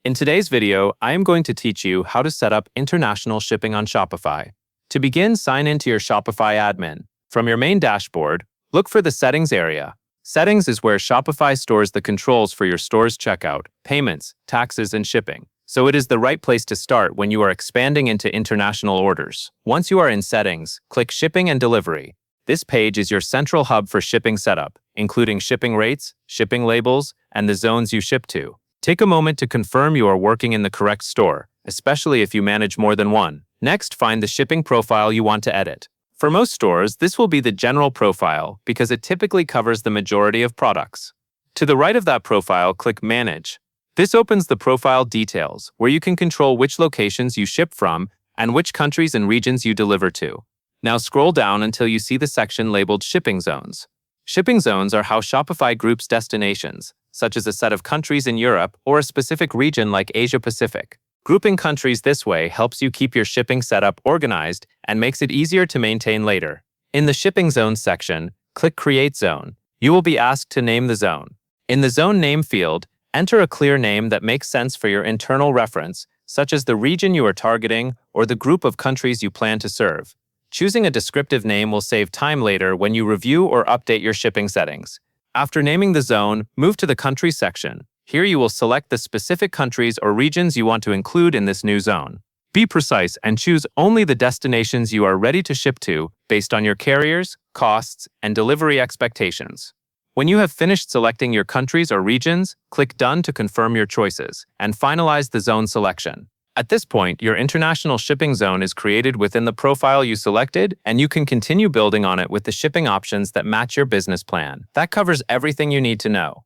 In today's video, I am going to teach you how to set up international shipping on Shopify. To begin, sign into your Shopify admin. From your main dashboard, look for the Settings area. Settings is where Shopify stores the controls for your store's checkout, payments, taxes, and shipping. So it is the right place to start when you are expanding into international orders. Once you are in Settings, click Shipping and Delivery. This page is your central hub for shipping setup, including shipping rates, shipping labels, and the zones you ship to. Take a moment to confirm you are working in the correct store, especially if you manage more than one. Next, find the shipping profile you want to edit. For most stores, this will be the general profile because it typically covers the majority of products. To the right of that profile, click Manage. This opens the profile details, where you can control which locations you ship from and which countries and regions you deliver to. Now scroll down until you see the section labeled Shipping Zones. Shipping zones are how Shopify groups destinations, such as a set of countries in Europe or a specific region like Asia-Pacific. Grouping countries this way helps you keep your shipping setup organized and makes it easier to maintain later. In the Shipping Zones section, click Create Zone. You will be asked to name the zone. In the Zone Name field, enter a clear name that makes sense for your internal reference, such as the region you are targeting or the group of countries you plan to serve. Choosing a descriptive name will save time later when you review or update your shipping settings. After naming the zone, move to the Country section. Here you will select the specific countries or regions you want to include in this new zone. Be precise and choose only the destinations you are ready to ship to based on your carriers, costs, and delivery expectations. When you have finished selecting your countries or regions, click Done to confirm your choices and finalize the zone selection. At this point, your international shipping zone is created within the profile you selected, and you can continue building on it with the shipping options that match your business plan. That covers everything you need to know.